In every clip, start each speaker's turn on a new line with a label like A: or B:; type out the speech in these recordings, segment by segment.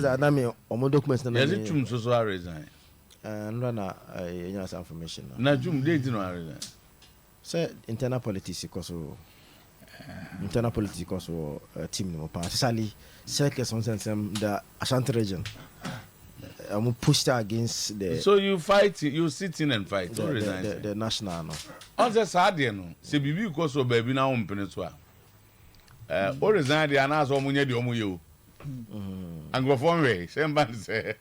A: just that me omo documents na.
B: Yes, it chum so resign.
A: And run some information.
B: Na chum dey no resign.
A: Say internal politics because internal politics because team no partially circus on the Ashanti region. I'm pushed against the.
B: So you fight, you sit in and fight.
A: The national no.
B: On the side, no. Se bibi because of baby na umpene so. All resign the anas omunye di omuye o. And go for way. Same band say.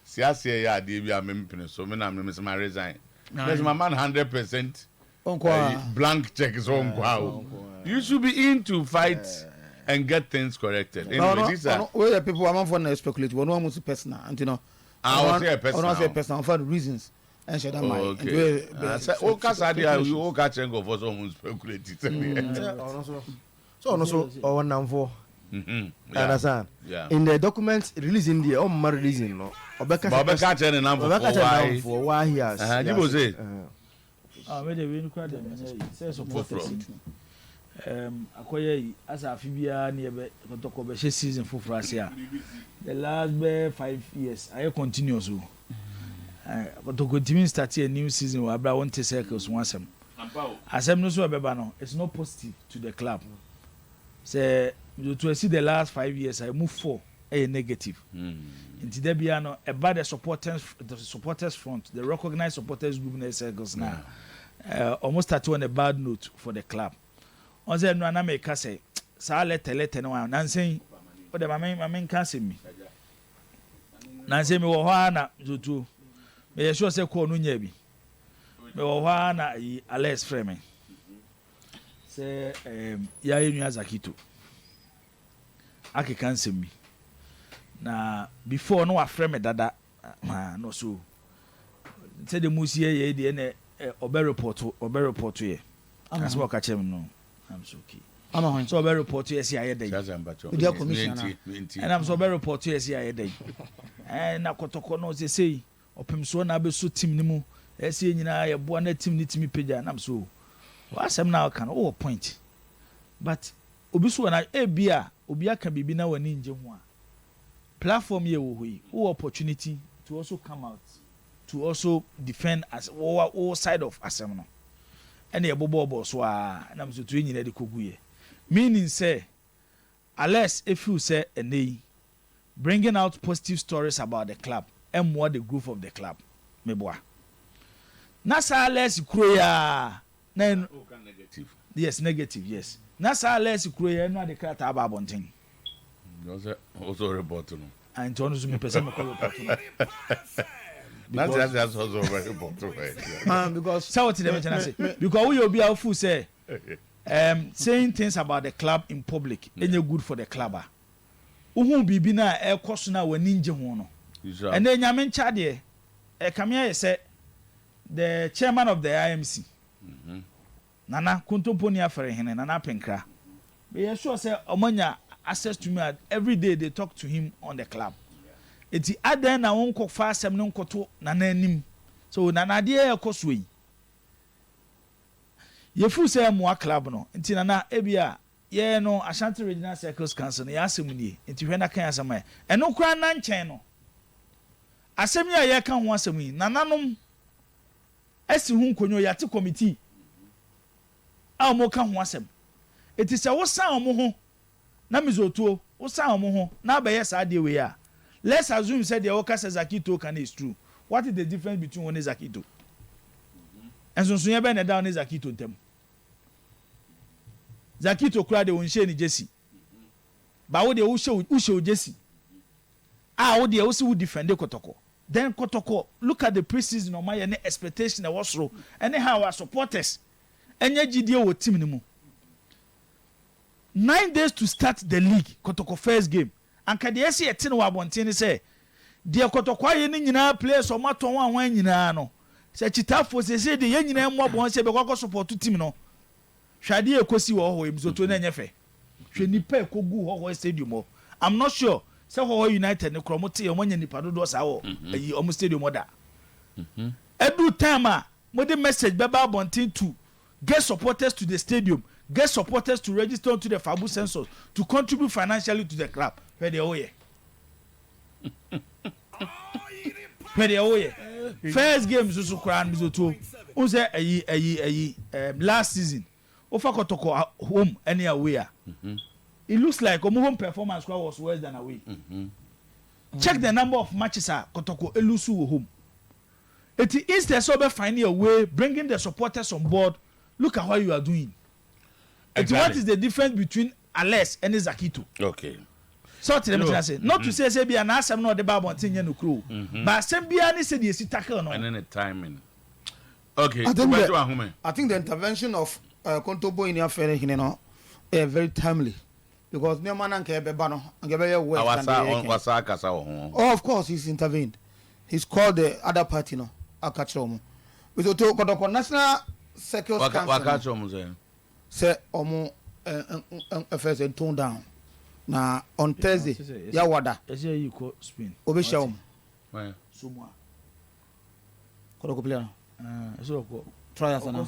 B: Siasia ya di bi amempene so me na me say resign. There's my man 100%. Blank check is on wow. You should be in to fight and get things corrected.
C: No, where people are for speculate. One want to personal, and you know.
B: I was say personal.
C: I want to say personal for reasons. And share that mind.
B: Okay. Oh, Casadia, you all catch and go for someone speculate.
A: So one number 4. Understand?
B: Yeah.
A: In the documents releasing the releasing no.
B: Obeka catch and number 4.
A: Why he has?
B: You say.
D: Where they win crowd them say support. Akoye as a fibia near Kotoko be season for Frasia. The last 5 years I continue so. Kotoko team start a new season where Abra want to circles once asem no so beba no it's not positive to the club. Say to see the last 5 years I move 4 a negative. Into there be about the supporters front, the recognized supporters group in the circles now. Almost start on a bad note for the club. On the no na make say sa let no nansen o de mamen can say me nansen me wo ho na zotu me sure say ko no nya bi me wo ho na Alex frame say ya enu Zakito ake can say me na before no wa frame dada no so say the musie ye de na obe report ye as what catch him no I'm so okay. I'm on so very report to SCI day. And I'm so very report to SCI day. And na Kotoko no say opem so na be so team ni mu. SCI nyina ye bo na team ni timi page and I'm so. Wasem na kan oh point. But obi so na e bia obi aka bibi na wani nje ho a. Platform ye wo hoi. Wo opportunity to also come out to also defend as all side of asem no. And a bobo so and I'm so to in the koguye. Meaning say, unless if you say a nay, bringing out positive stories about the club and more the growth of the club. Meboa. Nasa less kroya. Then negative. Yes, negative, yes. Nasa less kroya no the crata about bonting.
B: Also report no.
D: And to me person call
B: That's also very important.
D: Because so what them say because we will be our fool say saying things about the club in public any good for the club. Who bibi na e koso na wani nje ho no. And then nyame ncha de come here say the chairman of the IMC. Nana Kuntomponi afere hene Nana Penkra. Be sure say omanya access to me every day they talk to him on the club. Eti adan na won kɔ fa asɛm no nkoto na nanim so na na de ekoso yi ye fu sɛ mo club no enti na ebia ye no Ashanti Regional Circles Council ya asɛm nie enti hwɛ na kan asɛm a ɛno kura na nkyɛn no asɛm ya ye kan ho asɛm yi nananom asi hu nkonyo ya te committee a mo ka ho asɛm eti sɛ wo san mo ho na mizotuo wo san mo ho na ba ye sa de we ya. Let's assume said the Oka says Zakito can is true. What is the difference between one is Zakito? And so you been down is Zakito them. Zakito cried the Unshe ni Jesse. But what the Usho Jesse? What the also would defend the Kotoko. Then Kotoko, look at the preseason of my expectation that was wrong. Anyhow, our supporters. And yet GDO with team. 9 days to start the league, Kotoko first game. And Kadiesi a tin wa bontini say, dear Kotokwa ye nyina players o maton wan nyina no. Se chitafo se se de ye nyina mo bon se be kwakọ support team no. Hwade ekosi wo ho emzoto na nyefe. Hwe nipa ekogu ho stadium. I'm not sure. Say ho United ne kromote ye mo nya nipa dodo sa wo. Ayi o stadium oda. Every time mo the message beba bontin to get supporters to the stadium, get supporters to register to the Fabu census to contribute financially to the club. Where they owe ye. Pwede oye. First game so kran bizoto. Un say last season. Ofa Kotoko home any away. It looks like home performance was worse than away. Check the number of matches Kotoko elusu home. It is the sober finding a way, bringing the supporters on board. Look at what you are doing. Exactly. What is the difference between Alex and Zakito?
B: Okay.
D: So say, not to say be an answer no the Bible thing no crew. But some be any say the tackle no.
B: And then the timing. Okay.
C: I think the intervention of Kontobo in your affair very timely. Because no man and Kebano and oh, of course he's intervened. He's called the other party no. Akachomo. With the national circles council. Say omo affairs and tone down. Na on Thursday ya wada.
D: Ese you ko Spain.
C: Obesha omo.
B: Why?
D: Sumwa.
C: Kotoko player.
D: Eso ko
C: Try as na.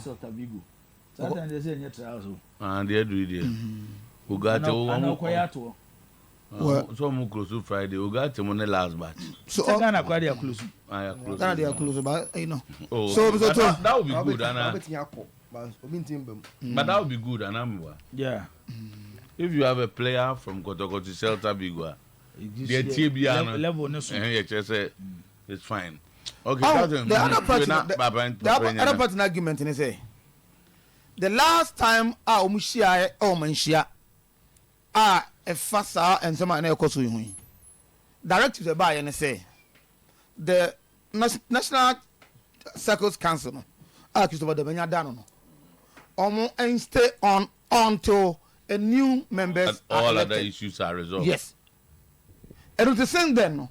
D: Sometimes they say nyɛ trials o.
B: And they do it. Ugate o.
D: Ana koya to.
B: So mo close to Friday. Ugate mo ne last batch.
C: So
D: Ghana kwa dey close.
B: Close.
C: Ghana they are close but you know.
B: Oh,
C: so
B: that would be good but that would be good
D: yeah.
B: If you have a player from Kotoko to Celta Bigua, the
D: level no so.
B: It's fine. Okay,
C: the other part in argument is say the last time omushia omanshia efasa and some na ekoso hu directive the buy and say the National Circles Council no Christopher de Benya dano no and stay on until a new members
B: all other issues are resolved.
C: Yes. And with the same then no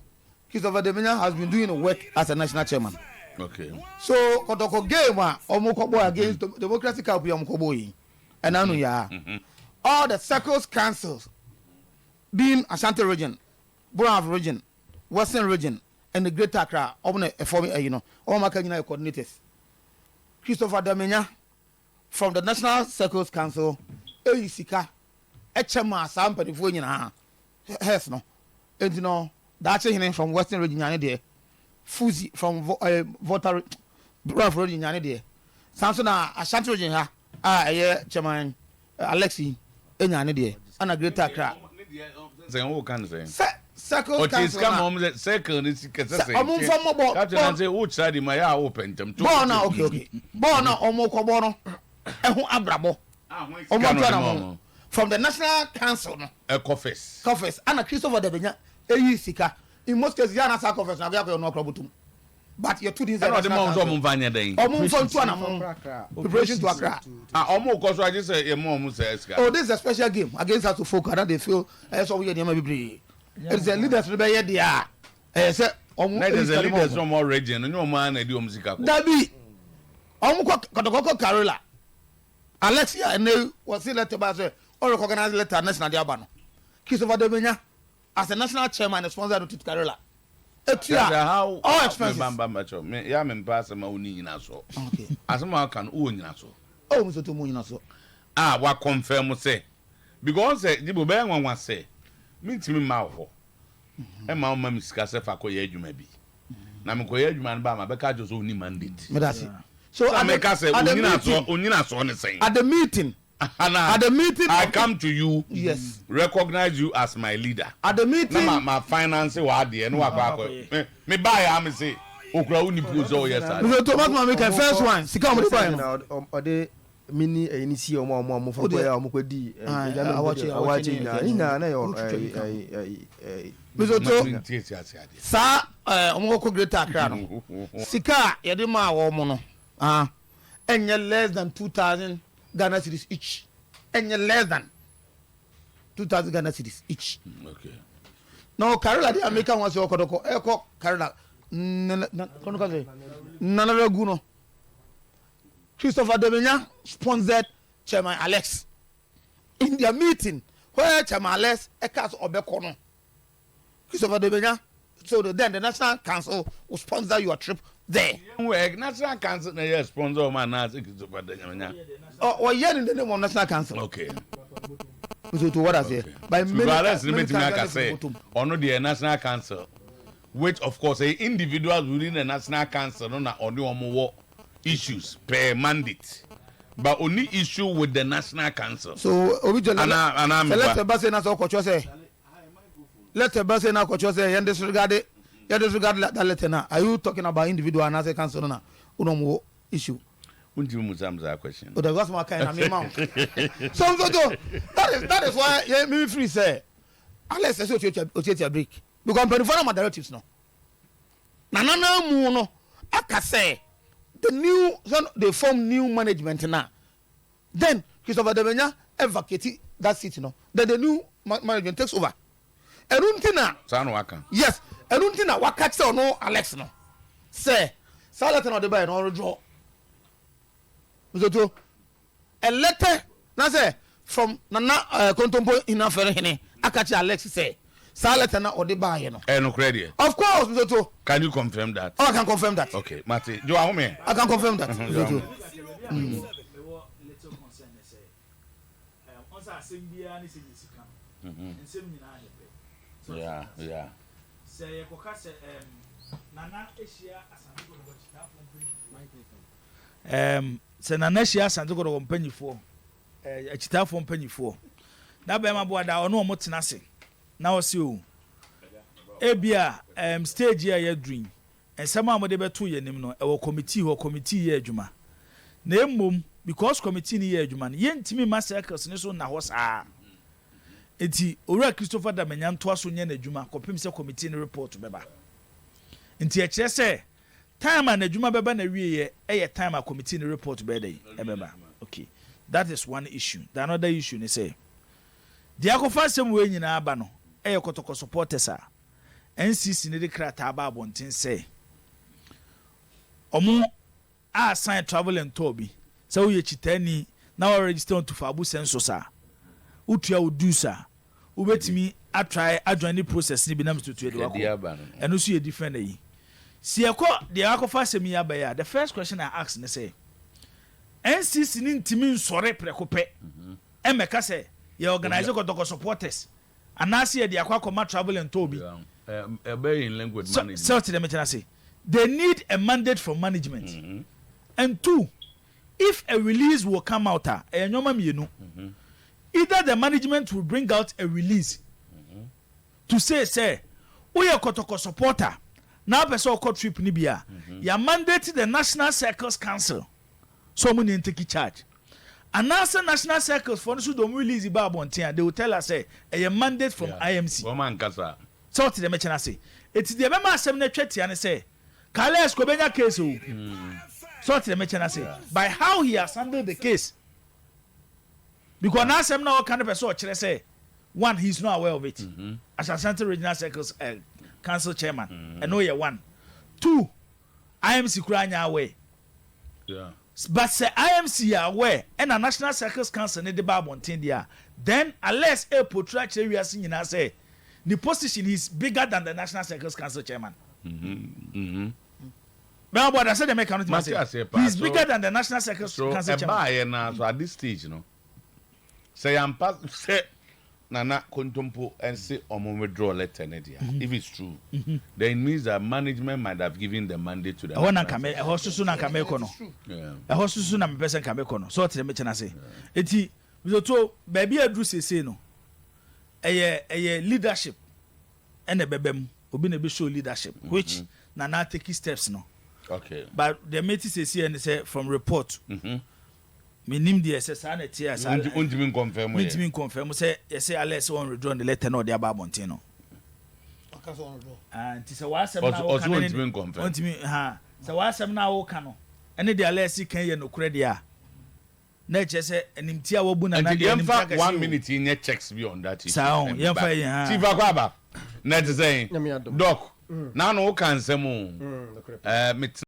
C: Christopher de Benya has been doing work as a national chairman.
B: Okay.
C: So Kotoko game omo against democracy couple omo yi and anu ya all the circles councils being Asante region, Brown region, Western region and the Greater Accra omo forming you know all maka nyina coordinators. Christopher de Benya from the National Circles Council Sika Echema Sampa the nyina has no and you know that's him from Western region nyane there Fuzi from voter Brown region nyane there Samson Ashanti region ha chairman Alexi nyane there and Greater Accra
B: say who can say
C: Circles Council
B: come home circle is
C: omo from mo
B: captain say which side my open them
C: born now okay born now omo ko born ehun abrabo omo from the National Council no coffers and Christopher de Benya sika in most cases ya na sa coffers na ga no krobutum but you two things
B: are the omo mvanya den
C: omo from to na preparation to Accra
B: omo ko so I just say omo say sika
C: oh this is a special game against us to folk and they feel so we dey be it's the leaders be here there say omo
B: there's a leaders from all region no man na di omo sika
C: dabi omo ko Carola Alexia and was letter by say or recognize letter national diabano Christopher de Benya as a national chairman sponsor to Carola
B: how
C: all expenses
B: me ya me pass ma oni nyina so
C: okay
B: asema kan o nyina so
C: oh so to mo nyina so
B: wa confirm say because say dibo be nwanwa say mintimi ma ho e ma o ma misika se fa ko ye adwuma bi na me ko ye adwuma ba ma be ka jo so oni mandate
C: me that's it so
B: I make us say onyina so ne say
C: at the meeting
B: I come to you
C: yes
B: recognize you as my leader
C: at the meeting
B: my finance wa de no akwa me buy am say okura uni pose o yes sir
C: we to make make first one sika mo buy
A: no o de mini ni si omo for boy omo kwadi awache ina na yo
C: we to sa omo ko Greater Accra no sika ye de ma wo mo no enye less than 2,000 Ghana cedis each enye less than 2,000 Ghana cedis each
B: okay
C: no Carola the American was your Kotoko eko Carola nana guno Christopher de Benya sponsored Chairman Alex in their meeting where Chairman Alex ekas obeko no Christopher de Benya so then the National Council will sponsor your trip there.
B: National Council na sponsor man na Christopher de Benya.
C: Oh, yeah, in the name of National Council.
B: Okay.
C: So to what I say, by
B: many times I say, or no the National Council. which of course individuals within the national council no na only omo issues per mandate but only issue with the national council.
C: So obi so let's say na so kocho say let's say na kocho say you disregard that letter na. Are you talking about individual and as a council na uno issue?
B: Unti muzamza question.
C: Oh, that's my kind of amount. So that is why me free say unless I say ochetia break because for my directives no. Na mu no aka say the new they form new management now. Then Christopher Demenya vacate that seat no. Then the new management takes over. Eruntina.
B: Sanu waka.
C: Yes. Eruntina waka say no Alex no. Say Salata no dey buy no draw. So a letter na say from Nana Kontompo inafere hene akachi Alex say Salata na ode buy no.
B: No credit.
C: Of course so
B: can you confirm that?
C: Oh, I can confirm that.
B: Okay, Mate, you are home.
C: I can confirm that.
B: Yeah.
D: Say Nana Asia sɛ Nana Asia Asante Kotoko mpanyifo achitafo mpanyifo na ba ma boada ɔno ɔmo tena se na ɔse o ebia stage ya dream ensɛm a mo de beto yɛ nim no ɛwɔ committee yɛ adwuma na emmom because committee ni yɛ adwuma no yɛntimi ma circles ne so na hɔ saa enti owura Christopher Damenya ntoa so nyɛ na adwuma kɔpem sɛ committee ne report bɛba enti ɛkyerɛ sɛ time and adwuma bɛba na wie yɛ time a committee ne report bɛda ɛbɛba okay that is one issue. The another issue ne say the akofa asɛm we nyina aba no ɛyɛ Kotoko supporters a NCC ne de krata aba abonten sɛ ɔmo a sign travel and tour bi sɛ woyɛ chitani na wo register on to fabu census a utua udusa ubetimi atry adjoin the process ni bi nam to de wako ɛno so yɛ different ayi si ɛkɔ the akofa asɛm yi aba ya the first question I ask ne say NCC ni ntimi nsɔre prekope emeka sɛ ye organize Kotoko supporters anase ye de akwa travel and tour bi
B: in language management
D: so to them say they need a mandate from management and two if a release will come out either the management will bring out a release to say we are Kotoko supporter now person court trip ni bia ya mandate the National Circles Council so many take charge and now National Circles for so don't release ba bontia they will tell us say a mandate from IMC
B: woman kasa
D: so to them say it's the bema asem na twetia ne say Carlos Kobenya case o so to them say by how he has handled the case because now asem na kind of person kire say one he's not aware of it as Asante Regional Circles Council chairman and no ye one two IMC kuranya aware but say IMC are aware and a National Circles Council ne de ba bonten dia then unless a portray we are seeing say the position is bigger than the National Circles Council chairman but I said the mechanism he's bigger than the National Circles Council chairman
B: so at this stage say I'm pass say Nana Kontompo and say withdraw letter if it's true then it means that management might have given the mandate to the
D: hosusu na kameko no hosusu na person kameko no so tell me chana say eti we to baby adru sese no eye leadership and the bebem obi na be show leadership which Nana take steps no
B: okay
D: but the meeting sese and say from report minim the SS na tia sa
B: untimi
D: confirm say yes unless one withdraw the letter no the aba bonten no and say wa asem na wo kan untimi ha say wa asem na wo kan no ene the unless kan ye no kure dia na che say enimti a wabu na na
B: dia 1 minute in your checks beyond that
D: sound ye fa ye ha
B: tifa kwa ba na te say doc na no kan semo metina